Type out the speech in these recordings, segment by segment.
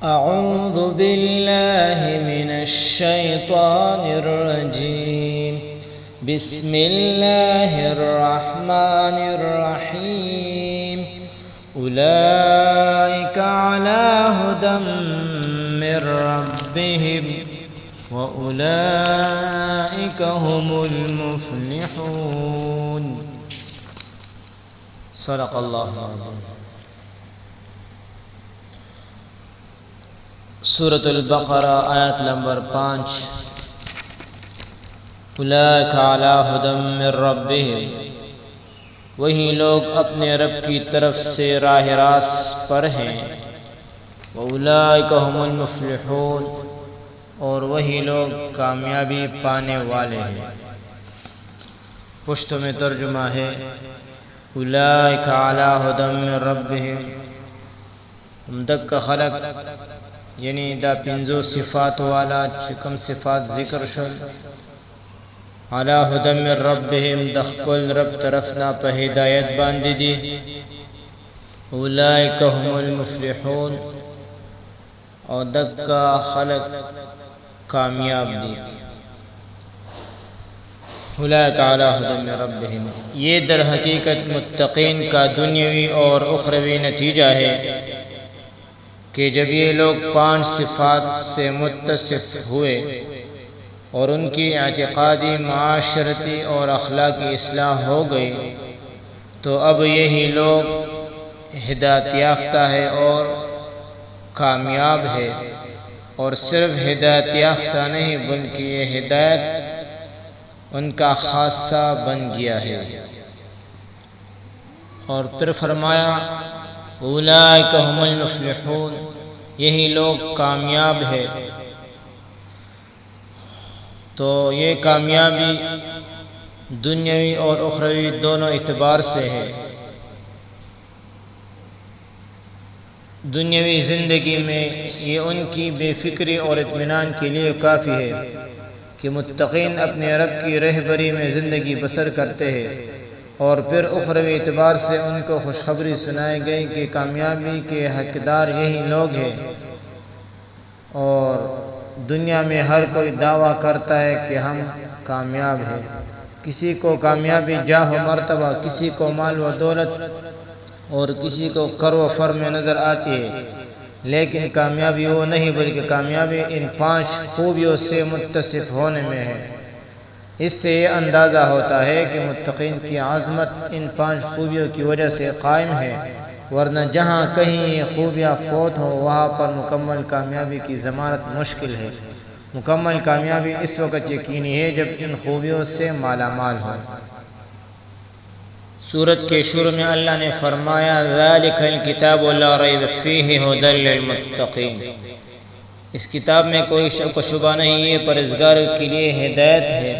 أعوذ بالله من الشيطان الرجيم. بسم الله الرحمن الرحيم. أولئك على هدى من ربهم وأولئك هم المفلحون. صدق اللہ العظیم. سورۃ البقرہ آیت نمبر 5. اولئک علی ھدی من ربہم، وہی لوگ اپنے رب کی طرف سے راہ راست پر ہیں. واولئک ھم المفلحون، اور وہی لوگ کامیابی پانے والے ہیں. پشتو میں ترجمہ ہے اولئک علی ھدی من ربہم. دک خلق یعنی دا پنزو صفات والا چکم صفات ذکر شل. علی ھدی من ربہم، دخپل رب طرفنا پہ ہدایت باندی دی. اولئک ھم المفلحون، اور دکا خلق کامیاب دی. اولئک علی ھدی من ربہم، یہ در حقیقت متقین کا دنیاوی اور اخروی نتیجہ ہے کہ جب یہ لوگ 5 صفات سے متصف ہوئے اور ان کی اعتقادی، معاشرتی اور اخلاقی اصلاح ہو گئی، تو اب یہی لوگ ہدایت یافتہ ہے اور کامیاب ہے. اور صرف ہدایت یافتہ نہیں بلکہ یہ ہدایت ان کا خاصہ بن گیا ہے. اور پھر فرمایا اولئک ھم المفلحون، یہی لوگ کامیاب ہے. تو یہ کامیابی دنیاوی اور اخروی دونوں اعتبار سے ہے. دنیاوی زندگی میں یہ ان کی بے فکری اور اطمینان کے لیے کافی ہے کہ متقین اپنے رب کی رہبری میں زندگی بسر کرتے ہیں. اور پھر اخروی اعتبار سے ان کو خوشخبری سنائی گئی کہ کامیابی کے حقدار یہی لوگ ہیں. اور دنیا میں ہر کوئی دعویٰ کرتا ہے کہ ہم کامیاب ہیں. کسی کو کامیابی جاہ و مرتبہ، کسی کو مال و دولت، اور کسی کو کر و فر میں نظر آتی ہے. لیکن کامیابی وہ نہیں بلکہ کامیابی ان 5 خوبیوں سے متصف ہونے میں ہے. اس سے یہ اندازہ ہوتا ہے کہ متقین کی عظمت ان 5 خوبیوں کی وجہ سے قائم ہے، ورنہ جہاں کہیں یہ خوبیاں فوت ہو وہاں پر مکمل کامیابی کی ضمانت مشکل ہے. مکمل کامیابی اس وقت یقینی ہے جب ان خوبیوں سے مالا مال ہو. سورت کے شروع میں اللہ نے فرمایا ذالک الکتاب لا ریب فیہ ھدی للمتقین. اس کتاب میں کوئی شک و شبہ نہیں، یہ پرہیزگاروں کے لیے ہدایت ہے.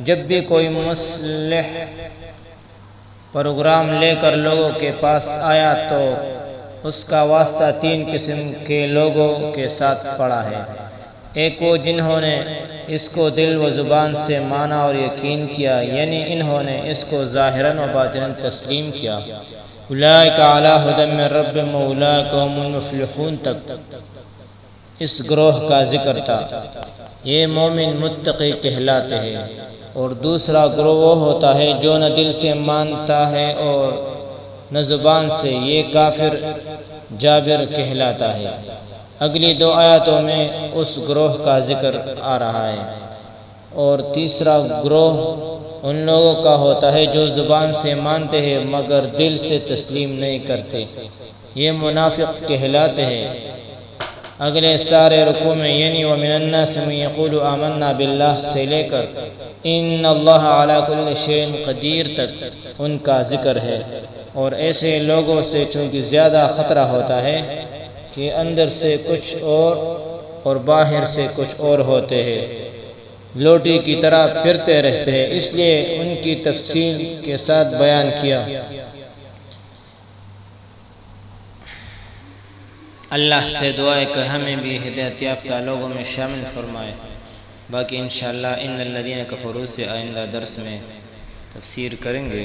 جب بھی کوئی مصلح پروگرام لے کر لوگوں کے پاس آیا تو اس کا واسطہ 3 قسم کے لوگوں کے ساتھ پڑا ہے. ایک وہ جنہوں نے اس کو دل و زبان سے مانا اور یقین کیا، یعنی انہوں نے اس کو ظاہراً و باطناً تسلیم کیا. اولئک علی ھدی من ربہم واولئک ھم المفلحون تک اس گروہ کا ذکر تھا. یہ مومن متقی کہلاتے ہیں. اور دوسرا گروہ وہ ہوتا ہے جو نہ دل سے مانتا ہے اور نہ زبان سے، یہ کافر جابر کہلاتا ہے. اگلی 2 آیاتوں میں اس گروہ کا ذکر آ رہا ہے. اور تیسرا گروہ ان لوگوں کا ہوتا ہے جو زبان سے مانتے ہیں مگر دل سے تسلیم نہیں کرتے، یہ منافق کہلاتے ہیں. اگلے سارے رکوع میں یعنی ومن الناس من یقول آمنا باللہ سے لے کر ان اللہ علی کل شیء قدیر تک ان کا ذکر ہے. اور ایسے لوگوں سے چونکہ زیادہ خطرہ ہوتا ہے کہ اندر سے کچھ اور باہر سے کچھ اور ہوتے ہیں، لوٹی کی طرح پھرتے رہتے ہیں، اس لیے ان کی تفصیل کے ساتھ بیان کیا. اللہ سے دعا ہے کہ ہمیں بھی ہدایت یافتہ لوگوں میں شامل فرمائے. باقی انشاءاللہ ان الذین کفروا سے آئندہ درس میں تفسیر کریں گے.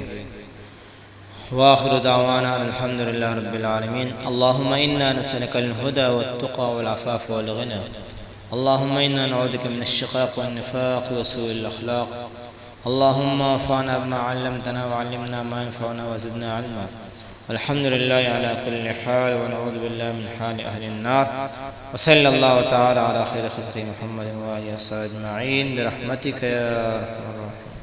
وآخر دعوانا الحمد لله رب العالمين. اللهم إنا نسألك الهدى والتقى والعفاف والغنى. اللهم إنا نعوذ بك من الشقاق والنفاق وسوء الأخلاق. اللهم انفعنا بما علمتنا وعلمنا ما ينفعنا وزدنا علما. الحمد لله على كل حال ونعوذ بالله من حال أهل النار. وصلى الله تعالى على خير خلقه محمد وآله وصحبه أجمعين برحمتك يا أرحم الراحمين.